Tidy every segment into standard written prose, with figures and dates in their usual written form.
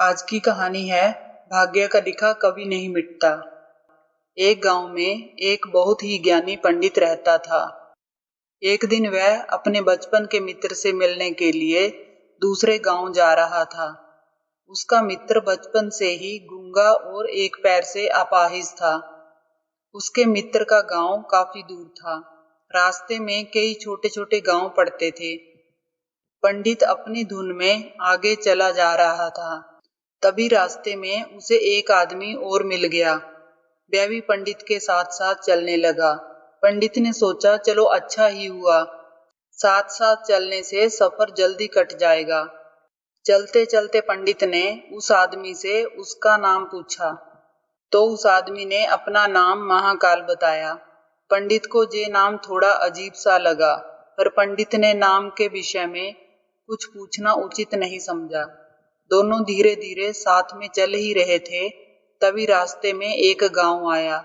आज की कहानी है भाग्य का लिखा कभी नहीं मिटता। एक गांव में एक बहुत ही ज्ञानी पंडित रहता था। एक दिन वह अपने बचपन के मित्र से मिलने के लिए दूसरे गांव जा रहा था। उसका मित्र बचपन से ही गूंगा और एक पैर से अपाहिज था। उसके मित्र का गांव काफी दूर था। रास्ते में कई छोटे छोटे गांव पड़ते थे। पंडित अपनी धुन में आगे चला जा रहा था। तभी रास्ते में उसे एक आदमी और मिल गया। वह भी पंडित के साथ साथ चलने लगा। पंडित ने सोचा, चलो अच्छा ही हुआ, साथ साथ चलने से सफर जल्दी कट जाएगा। चलते चलते पंडित ने उस आदमी से उसका नाम पूछा तो उस आदमी ने अपना नाम महाकाल बताया। पंडित को ये नाम थोड़ा अजीब सा लगा, पर पंडित ने नाम के विषय में कुछ पूछना उचित नहीं समझा। दोनों धीरे धीरे साथ में चल ही रहे थे। तभी रास्ते में एक गांव आया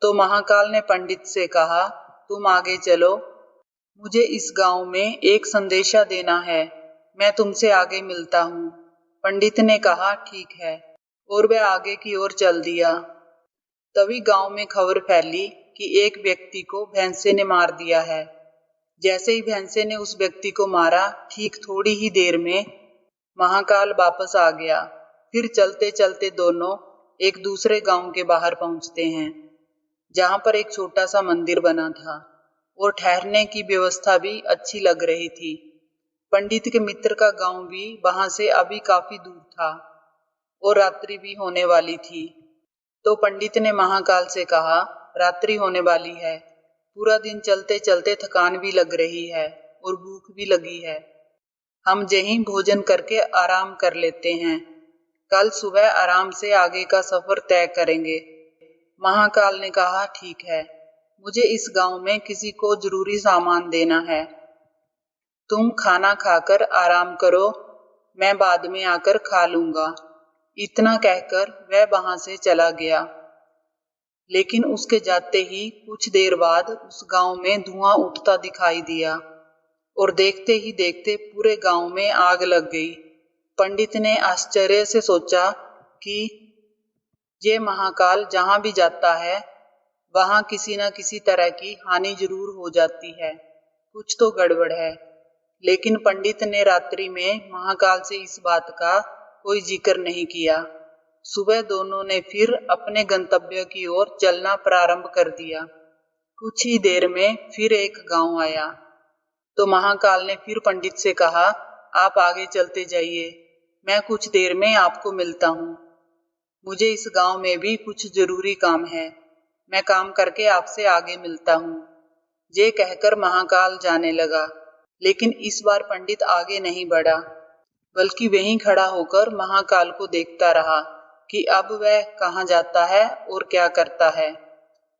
तो महाकाल ने पंडित से कहा, तुम आगे चलो, मुझे इस गांव में एक संदेशा देना है, मैं तुमसे आगे मिलता हूँ। पंडित ने कहा, ठीक है, और वह आगे की ओर चल दिया। तभी गांव में खबर फैली कि एक व्यक्ति को भैंसे ने मार दिया है। जैसे ही भैंसे ने उस व्यक्ति को मारा, ठीक थोड़ी ही देर में महाकाल वापस आ गया। फिर चलते चलते दोनों एक दूसरे गांव के बाहर पहुंचते हैं, जहां पर एक छोटा सा मंदिर बना था और ठहरने की व्यवस्था भी अच्छी लग रही थी। पंडित के मित्र का गांव भी वहां से अभी काफी दूर था और रात्रि भी होने वाली थी। तो पंडित ने महाकाल से कहा, रात्रि होने वाली है, पूरा दिन चलते चलते थकान भी लग रही है और भूख भी लगी है, हम यहीं भोजन करके आराम कर लेते हैं, कल सुबह आराम से आगे का सफर तय करेंगे। महाकाल ने कहा, ठीक है, मुझे इस गांव में किसी को जरूरी सामान देना है, तुम खाना खाकर आराम करो, मैं बाद में आकर खा लूंगा। इतना कहकर वह वहां से चला गया। लेकिन उसके जाते ही कुछ देर बाद उस गांव में धुआं उठता दिखाई दिया और देखते ही देखते पूरे गांव में आग लग गई। पंडित ने आश्चर्य से सोचा कि ये महाकाल जहां भी जाता है वहां किसी न किसी तरह की हानि जरूर हो जाती है, कुछ तो गड़बड़ है। लेकिन पंडित ने रात्रि में महाकाल से इस बात का कोई जिक्र नहीं किया। सुबह दोनों ने फिर अपने गंतव्य की ओर चलना प्रारंभ कर दिया। कुछ ही देर में फिर एक गांव आया तो महाकाल ने फिर पंडित से कहा, आप आगे चलते जाइए, मैं कुछ देर में आपको मिलता हूँ, मुझे इस गांव में भी कुछ जरूरी काम है, मैं काम करके आपसे आगे मिलता हूँ। ये कहकर महाकाल जाने लगा। लेकिन इस बार पंडित आगे नहीं बढ़ा, बल्कि वहीं खड़ा होकर महाकाल को देखता रहा कि अब वह कहाँ जाता है और क्या करता है।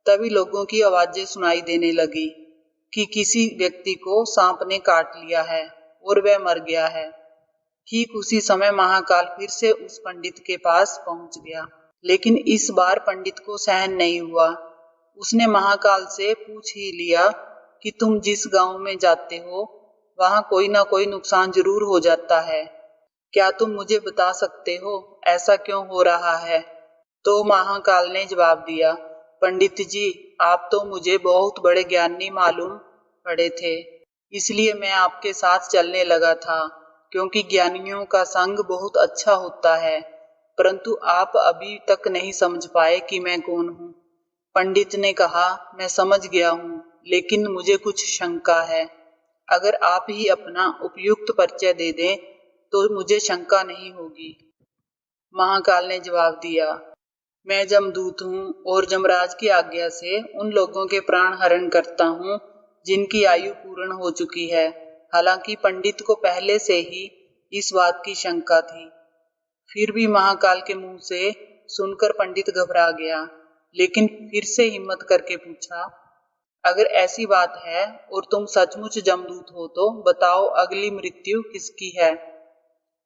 तभी लोगों की आवाजें सुनाई देने लगी कि किसी व्यक्ति को सांप ने काट लिया है और वह मर गया है। ठीक उसी समय महाकाल फिर से उस पंडित के पास पहुंच गया। लेकिन इस बार पंडित को सहन नहीं हुआ। उसने महाकाल से पूछ ही लिया कि तुम जिस गांव में जाते हो वहां कोई ना कोई नुकसान जरूर हो जाता है, क्या तुम मुझे बता सकते हो ऐसा क्यों हो रहा है? तो महाकाल ने जवाब दिया, पंडित जी, आप तो मुझे बहुत बड़े ज्ञानी मालूम पड़े थे, इसलिए मैं आपके साथ चलने लगा था, क्योंकि ज्ञानियों का संग बहुत अच्छा होता है, परंतु आप अभी तक नहीं समझ पाए कि मैं कौन हूँ। पंडित ने कहा, मैं समझ गया हूँ, लेकिन मुझे कुछ शंका है, अगर आप ही अपना उपयुक्त परिचय दे दें तो मुझे शंका नहीं होगी। महाकाल ने जवाब दिया, मैं जमदूत हूँ और जमराज की आज्ञा से उन लोगों के प्राण हरण करता हूँ जिनकी आयु पूर्ण हो चुकी है। हालांकि पंडित को पहले से ही इस बात की शंका थी, फिर भी महाकाल के मुंह से सुनकर पंडित घबरा गया। लेकिन फिर से हिम्मत करके पूछा, अगर ऐसी बात है और तुम सचमुच जमदूत हो तो बताओ, अगली मृत्यु किसकी है?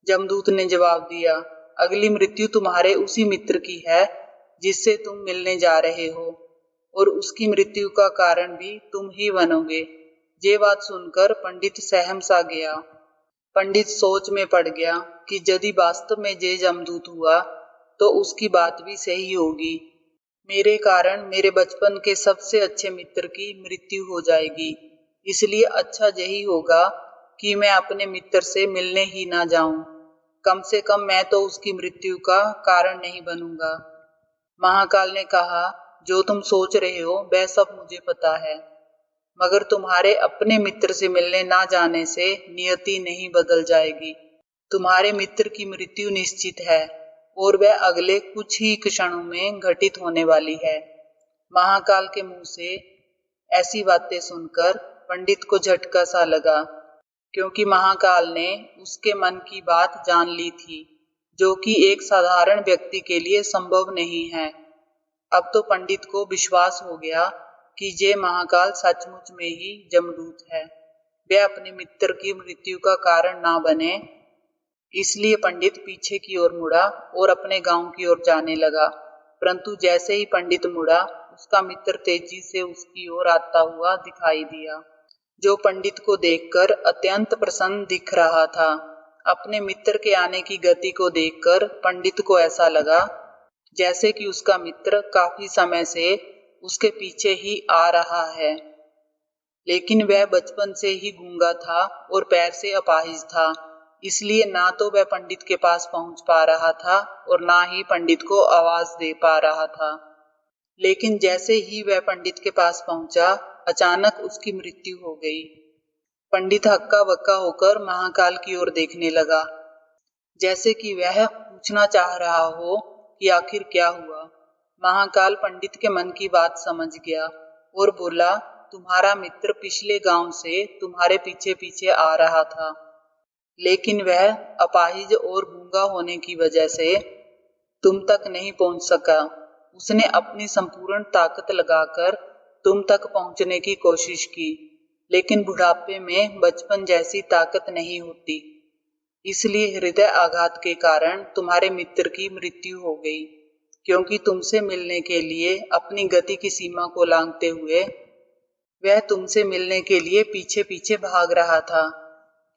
जमदूत ने जवाब दिया, अगली मृत्यु तुम्हारे उसी मित्र की है जिससे तुम मिलने जा रहे हो, और उसकी मृत्यु का कारण भी तुम ही बनोगे। ये बात सुनकर पंडित सहम सा गया। पंडित सोच में पड़ गया कि यदि वास्तव में ये जमदूत हुआ तो उसकी बात भी सही होगी। मेरे कारण मेरे बचपन के सबसे अच्छे मित्र की मृत्यु हो जाएगी, इसलिए अच्छा यही होगा कि मैं अपने मित्र से मिलने ही ना जाऊं। कम से कम मैं तो उसकी मृत्यु का कारण नहीं बनूंगा। महाकाल ने कहा, जो तुम सोच रहे हो वह सब मुझे पता है, मगर तुम्हारे अपने मित्र से मिलने ना जाने से नियति नहीं बदल जाएगी। तुम्हारे मित्र की मृत्यु निश्चित है और वह अगले कुछ ही क्षणों में घटित होने वाली है। महाकाल के मुंह से ऐसी बातें सुनकर पंडित को झटका सा लगा, क्योंकि महाकाल ने उसके मन की बात जान ली थी, जो कि एक साधारण व्यक्ति के लिए संभव नहीं है। अब तो पंडित को विश्वास हो गया कि ये महाकाल सचमुच में ही जमदूत है, वह अपने मित्र की मृत्यु का कारण ना बने। इसलिए पंडित पीछे की ओर मुड़ा और अपने गांव की ओर जाने लगा। परंतु जैसे ही पंडित मुड़ा, उसका मित्र तेजी से उसकी ओर आता हुआ दिखाई दिया, जो पंडित को देखकर अत्यंत प्रसन्न दिख रहा था। अपने मित्र के आने की गति को देखकर पंडित को ऐसा लगा जैसे कि उसका मित्र काफी समय से उसके पीछे ही आ रहा है। लेकिन वह बचपन से ही गूंगा था और पैर से अपाहिज था, इसलिए ना तो वह पंडित के पास पहुंच पा रहा था और ना ही पंडित को आवाज दे पा रहा था। लेकिन जैसे ही वह पंडित के पास पहुंचा, अचानक उसकी मृत्यु हो गई। पंडित हक्का बक्का होकर महाकाल की ओर देखने लगा, जैसे कि वह पूछना चाह रहा हो कि आखिर क्या हुआ। महाकाल पंडित के मन की बात समझ गया और बोला, तुम्हारा मित्र पिछले गांव से तुम्हारे पीछे पीछे आ रहा था, लेकिन वह अपाहिज और गूंगा होने की वजह से तुम तक नहीं पहुंच सका। उसने अपनी संपूर्ण ताकत लगाकर तुम तक पहुंचने की कोशिश की, लेकिन बुढ़ापे में बचपन जैसी ताकत नहीं होती, इसलिए हृदय आघात के कारण तुम्हारे मित्र की मृत्यु हो गई। क्योंकि तुमसे मिलने के लिए अपनी गति की सीमा को लांघते हुए वह तुमसे मिलने के लिए पीछे पीछे भाग रहा था,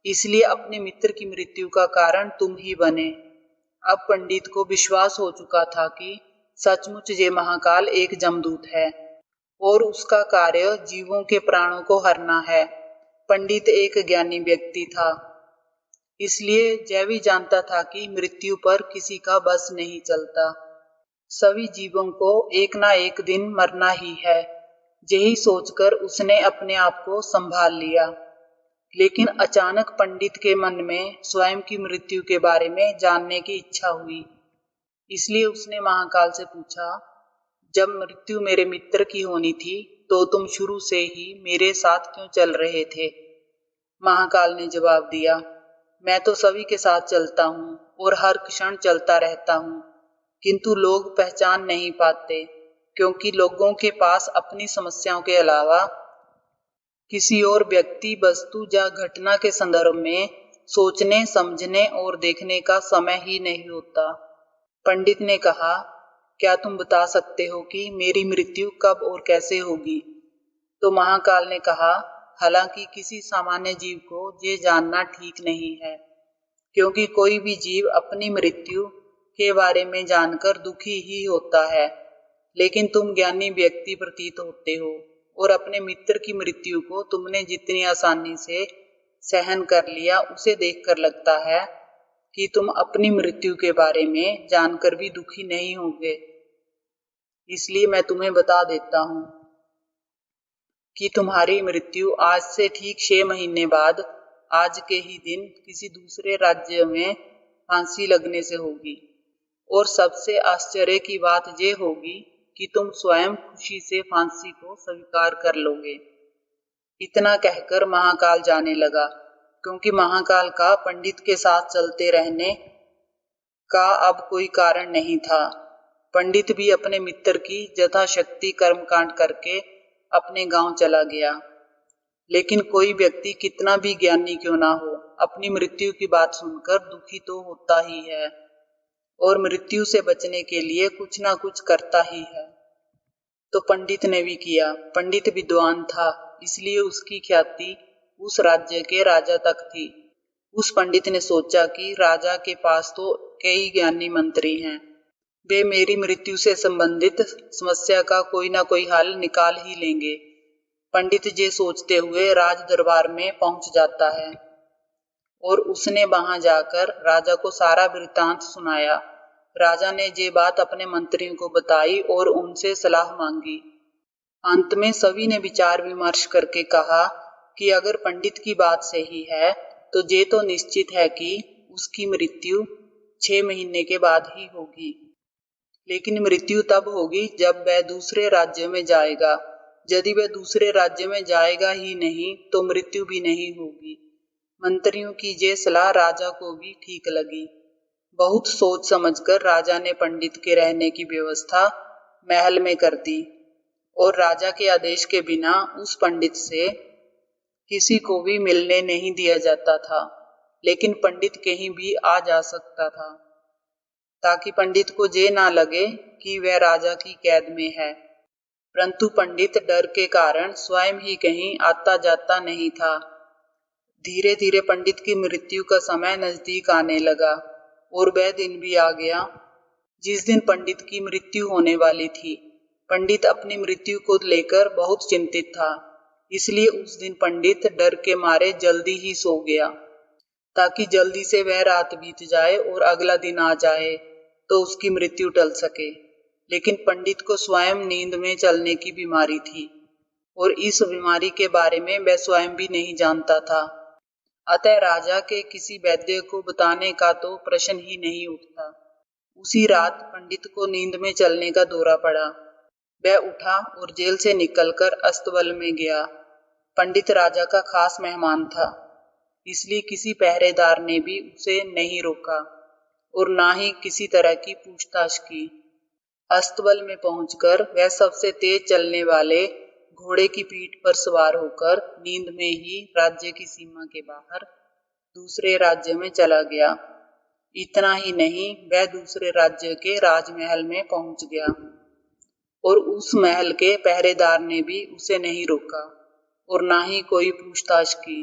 इसलिए अपने मित्र की मृत्यु का कारण तुम ही बने। अब पंडित को विश्वास हो चुका था कि सचमुच ये महाकाल एक जमदूत है और उसका कार्य जीवों के प्राणों को हरना है। पंडित एक ज्ञानी व्यक्ति था, इसलिए यह भी जानता था कि मृत्यु पर किसी का बस नहीं चलता। सभी जीवों को एक ना एक दिन मरना ही है, यही सोचकर उसने अपने आप को संभाल लिया। लेकिन अचानक पंडित के मन में स्वयं की मृत्यु के बारे में जानने की इच्छा हुई, इसलिए उसने महाकाल से पूछा, जब मृत्यु मेरे मित्र की होनी थी तो तुम शुरू से ही मेरे साथ क्यों चल रहे थे? महाकाल ने जवाब दिया, मैं तो सभी के साथ चलता हूँ और हर क्षण चलता रहता हूँ, किंतु लोग पहचान नहीं पाते, क्योंकि लोगों के पास अपनी समस्याओं के अलावा किसी और व्यक्ति, वस्तु या घटना के संदर्भ में सोचने, समझने और देखने का समय ही नहीं होता। पंडित ने कहा, क्या तुम बता सकते हो कि मेरी मृत्यु कब और कैसे होगी? तो महाकाल ने कहा, हालांकि किसी सामान्य जीव को ये जानना ठीक नहीं है, क्योंकि कोई भी जीव अपनी मृत्यु के बारे में जानकर दुखी ही होता है। लेकिन तुम ज्ञानी व्यक्ति प्रतीत होते हो और अपने मित्र की मृत्यु को तुमने जितनी आसानी से सहन कर लिया, उसे देखकर लगता है कि तुम अपनी मृत्यु के बारे में जानकर भी दुखी नहीं होगे। इसलिए मैं तुम्हें बता देता हूँ कि तुम्हारी मृत्यु आज से ठीक 6 महीने बाद आज के ही दिन किसी दूसरे राज्य में फांसी लगने से होगी। और सबसे आश्चर्य की बात ये होगी कि तुम स्वयं खुशी से फांसी को स्वीकार कर लोगे। इतना कहकर महाकाल जाने लगा, क्योंकि महाकाल का पंडित के साथ चलते रहने का अब कोई कारण नहीं था। पंडित भी अपने मित्र की यथाशक्ति कर्मकांड करके अपने गांव चला गया। लेकिन कोई व्यक्ति कितना भी ज्ञानी क्यों ना हो, अपनी मृत्यु की बात सुनकर दुखी तो होता ही है और मृत्यु से बचने के लिए कुछ ना कुछ करता ही है। तो पंडित ने भी किया। पंडित विद्वान था, इसलिए उसकी ख्याति उस राज्य के राजा तक थी। उस पंडित ने सोचा कि राजा के पास तो कई ज्ञानी मंत्री हैं, वे मेरी मृत्यु से संबंधित समस्या का कोई ना कोई हल निकाल ही लेंगे। पंडित ये सोचते हुए राज दरबार में पहुंच जाता है और उसने वहां जाकर राजा को सारा वृत्तांत सुनाया। राजा ने ये बात अपने मंत्रियों को बताई और उनसे सलाह मांगी। अंत में सभी ने विचार विमर्श करके कहा कि अगर पंडित की बात सही है तो ये तो निश्चित है कि उसकी मृत्यु 6 महीने के बाद ही होगी। लेकिन मृत्यु तब होगी जब वह दूसरे राज्य में जाएगा। यदि वह दूसरे राज्य में जाएगा ही नहीं तो मृत्यु भी नहीं होगी। मंत्रियों की ये सलाह राजा को भी ठीक लगी। बहुत सोच समझकर राजा ने पंडित के रहने की व्यवस्था महल में कर दी और राजा के आदेश के बिना उस पंडित से किसी को भी मिलने नहीं दिया जाता था। लेकिन पंडित कहीं भी आ जा सकता था ताकि पंडित को ये ना लगे कि वह राजा की कैद में है। परंतु पंडित डर के कारण स्वयं ही कहीं आता जाता नहीं था। धीरे धीरे पंडित की मृत्यु का समय नजदीक आने लगा और वह दिन भी आ गया जिस दिन पंडित की मृत्यु होने वाली थी। पंडित अपनी मृत्यु को लेकर बहुत चिंतित था, इसलिए उस दिन पंडित डर के मारे जल्दी ही सो गया ताकि जल्दी से वह रात बीत जाए और अगला दिन आ जाए तो उसकी मृत्यु टल सके। लेकिन पंडित को स्वयं नींद में चलने की बीमारी थी और इस बीमारी के बारे में वह स्वयं भी नहीं जानता था। अतः राजा के किसी वैद्य को बताने का तो प्रश्न ही नहीं उठता। उसी रात पंडित को नींद में चलने का दौरा पड़ा। वह उठा और जेल से निकलकर अस्तबल में गया। पंडित राजा का खास मेहमान था, इसलिए किसी पहरेदार ने भी उसे नहीं रोका और ना ही किसी तरह की पूछताछ की। अस्तबल में पहुंचकर वह सबसे तेज चलने वाले घोड़े की पीठ पर सवार होकर नींद में ही राज्य की सीमा के बाहर दूसरे राज्य में चला गया। इतना ही नहीं, वह दूसरे राज्य के राजमहल में पहुंच गया और उस महल के पहरेदार ने भी उसे नहीं रोका और ना ही कोई पूछताछ की।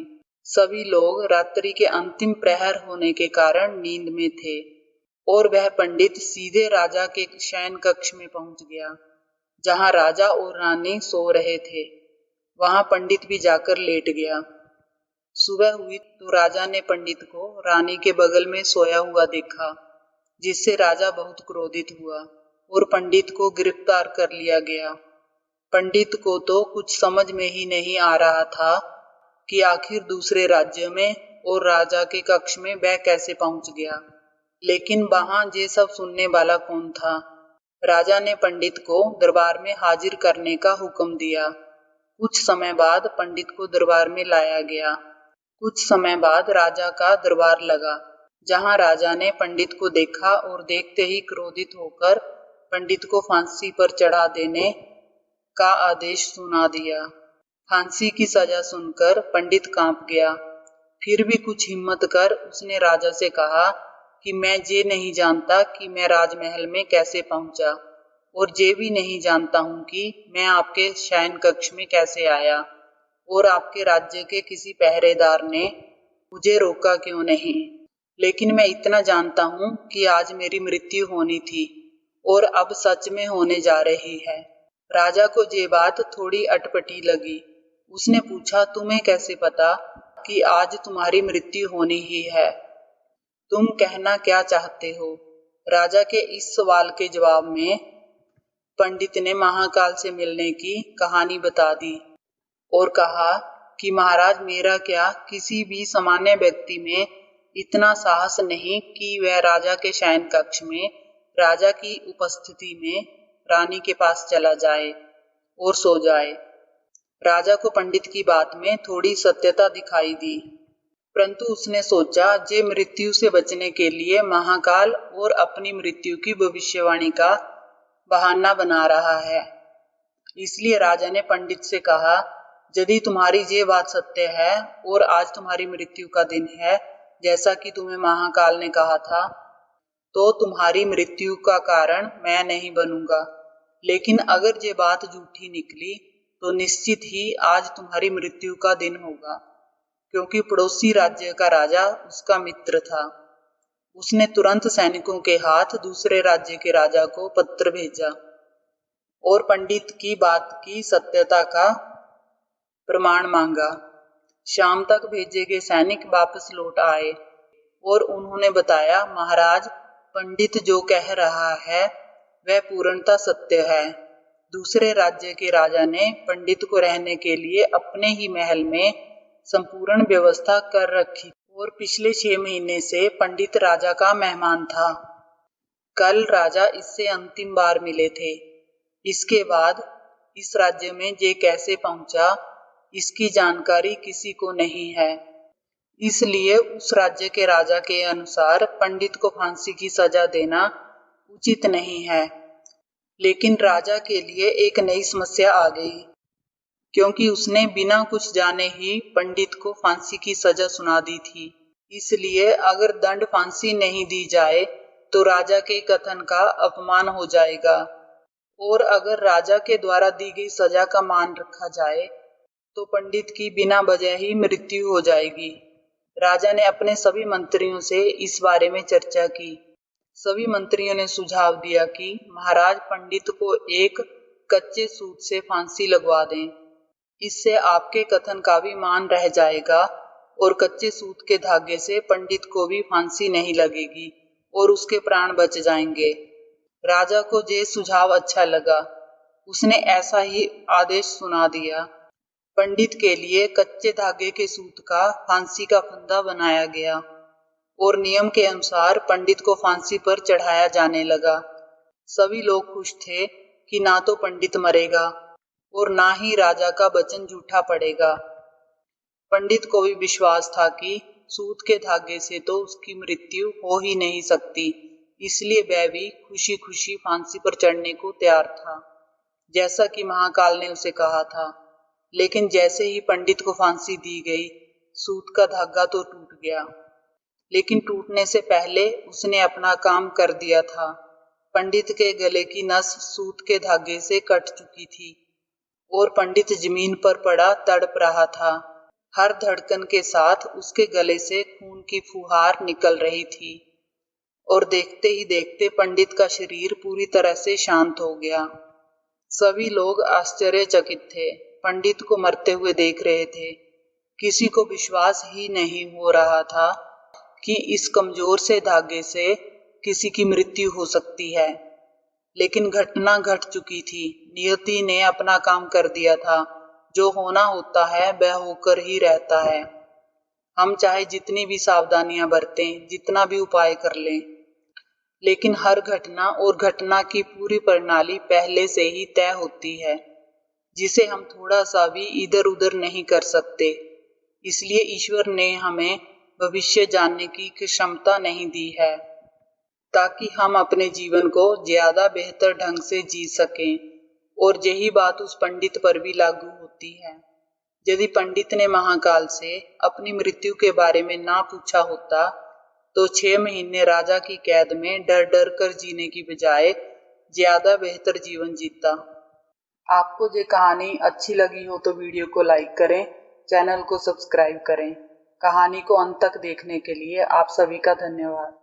सभी लोग रात्रि के अंतिम प्रहर होने के कारण नींद में थे और वह पंडित सीधे राजा के शयन कक्ष में पहुंच गया जहां राजा और रानी सो रहे थे। वहां पंडित भी जाकर लेट गया। सुबह हुई तो राजा ने पंडित को रानी के बगल में सोया हुआ देखा, जिससे राजा बहुत क्रोधित हुआ और पंडित को गिरफ्तार कर लिया गया। पंडित को तो कुछ समझ में ही नहीं आ रहा था कि आखिर दूसरे राज्य में और राजा के कक्ष में वह कैसे पहुंच गया। लेकिन वहां ये सब सुनने वाला कौन था। राजा ने पंडित को दरबार में हाजिर करने का हुक्म दिया। कुछ समय बाद पंडित को दरबार में लाया गया। कुछ समय बाद राजा का दरबार लगा, जहां राजा ने पंडित को देखा और देखते ही क्रोधित होकर पंडित को फांसी पर चढ़ा देने का आदेश सुना दिया। फांसी की सजा सुनकर पंडित कांप गया। फिर भी कुछ हिम्मत कर उसने राजा से कहा कि मैं ये नहीं जानता कि मैं राजमहल में कैसे पहुंचा और ये भी नहीं जानता हूं कि मैं आपके शयन कक्ष में कैसे आया और आपके राज्य के किसी पहरेदार ने मुझे रोका क्यों नहीं। लेकिन मैं इतना जानता हूं कि आज मेरी मृत्यु होनी थी और अब सच में होने जा रही है। राजा को ये बात थोड़ी अटपटी लगी। उसने पूछा, तुम्हें कैसे पता कि आज तुम्हारी मृत्यु होनी ही है? तुम कहना क्या चाहते हो? राजा के इस सवाल के जवाब में पंडित ने महाकाल से मिलने की कहानी बता दी और कहा कि महाराज, मेरा क्या किसी भी सामान्य व्यक्ति में इतना साहस नहीं कि वह राजा के शयन कक्ष में राजा की उपस्थिति में रानी के पास चला जाए और सो जाए। राजा को पंडित की बात में थोड़ी सत्यता दिखाई दी, परंतु उसने सोचा जे मृत्यु से बचने के लिए महाकाल और अपनी मृत्यु की भविष्यवाणी का बहाना बना रहा है। इसलिए राजा ने पंडित से कहा, यदि तुम्हारी ये बात सत्य है और आज तुम्हारी मृत्यु का दिन है जैसा कि तुम्हें महाकाल ने कहा था, तो तुम्हारी मृत्यु का कारण मैं नहीं बनूंगा। लेकिन अगर ये बात झूठी निकली तो निश्चित ही आज तुम्हारी मृत्यु का दिन होगा, क्योंकि पड़ोसी राज्य का राजा उसका मित्र था। उसने तुरंत सैनिकों के हाथ दूसरे राज्य के राजा को पत्र भेजा और पंडित की बात की सत्यता का प्रमाण मांगा। शाम तक भेजे गए सैनिक वापस लौट आए और उन्होंने बताया, महाराज, पंडित जो कह रहा है वह पूर्णतः सत्य है। दूसरे राज्य के राजा ने पंडित को रहने के लिए अपने ही महल में संपूर्ण व्यवस्था कर रखी और पिछले 6 महीने से पंडित राजा का मेहमान था। कल राजा इससे अंतिम बार मिले थे। इसके बाद इस राज्य में ये कैसे पहुंचा, इसकी जानकारी किसी को नहीं है। इसलिए उस राज्य के राजा के अनुसार पंडित को फांसी की सजा देना उचित नहीं है। लेकिन राजा के लिए एक नई समस्या आ गई, क्योंकि उसने बिना कुछ जाने ही पंडित को फांसी की सजा सुना दी थी। इसलिए अगर दंड फांसी नहीं दी जाए तो राजा के कथन का अपमान हो जाएगा, और अगर राजा के द्वारा दी गई सजा का मान रखा जाए तो पंडित की बिना वजह ही मृत्यु हो जाएगी। राजा ने अपने सभी मंत्रियों से इस बारे में चर्चा की। सभी मंत्रियों ने सुझाव दिया कि महाराज, पंडित को एक कच्चे सूत से फांसी लगवा दें। इससे आपके कथन का भी मान रह जाएगा और कच्चे सूत के धागे से पंडित को भी फांसी नहीं लगेगी और उसके प्राण बच जाएंगे। राजा को ये सुझाव अच्छा लगा। उसने ऐसा ही आदेश सुना दिया। पंडित के लिए कच्चे धागे के सूत का फांसी का फंदा बनाया गया और नियम के अनुसार पंडित को फांसी पर चढ़ाया जाने लगा। सभी लोग खुश थे कि ना तो पंडित मरेगा और ना ही राजा का वचन झूठा पड़ेगा। पंडित को भी विश्वास था कि सूत के धागे से तो उसकी मृत्यु हो ही नहीं सकती, इसलिए वह भी खुशी खुशी फांसी पर चढ़ने को तैयार था, जैसा कि महाकाल ने उसे कहा था। लेकिन जैसे ही पंडित को फांसी दी गई, सूत का धागा तो टूट गया, लेकिन टूटने से पहले उसने अपना काम कर दिया था। पंडित के गले की नस सूत के धागे से कट चुकी थी और पंडित जमीन पर पड़ा तड़प रहा था। हर धड़कन के साथ उसके गले से खून की फुहार निकल रही थी और देखते ही देखते पंडित का शरीर पूरी तरह से शांत हो गया। सभी लोग आश्चर्यचकित थे, पंडित को मरते हुए देख रहे थे। किसी को विश्वास ही नहीं हो रहा था कि इस कमजोर से धागे से किसी की मृत्यु हो सकती है। लेकिन घटना घट चुकी थी। नियति ने अपना काम कर दिया था। जो होना होता है वह होकर ही रहता है। हम चाहे जितनी भी सावधानियां बरतें, जितना भी उपाय कर लें, लेकिन हर घटना और घटना की पूरी प्रणाली पहले से ही तय होती है, जिसे हम थोड़ा सा भी इधर उधर नहीं कर सकते। इसलिए ईश्वर ने हमें भविष्य जानने की क्षमता नहीं दी है, ताकि हम अपने जीवन को ज्यादा बेहतर ढंग से जी सकें। और यही बात उस पंडित पर भी लागू होती है। यदि पंडित ने महाकाल से अपनी मृत्यु के बारे में ना पूछा होता तो 6 महीने राजा की कैद में डर डर कर जीने की बजाय ज्यादा बेहतर जीवन जीता। आपको ये कहानी अच्छी लगी हो तो वीडियो को लाइक करें, चैनल को सब्सक्राइब करें। कहानी को अंत तक देखने के लिए आप सभी का धन्यवाद।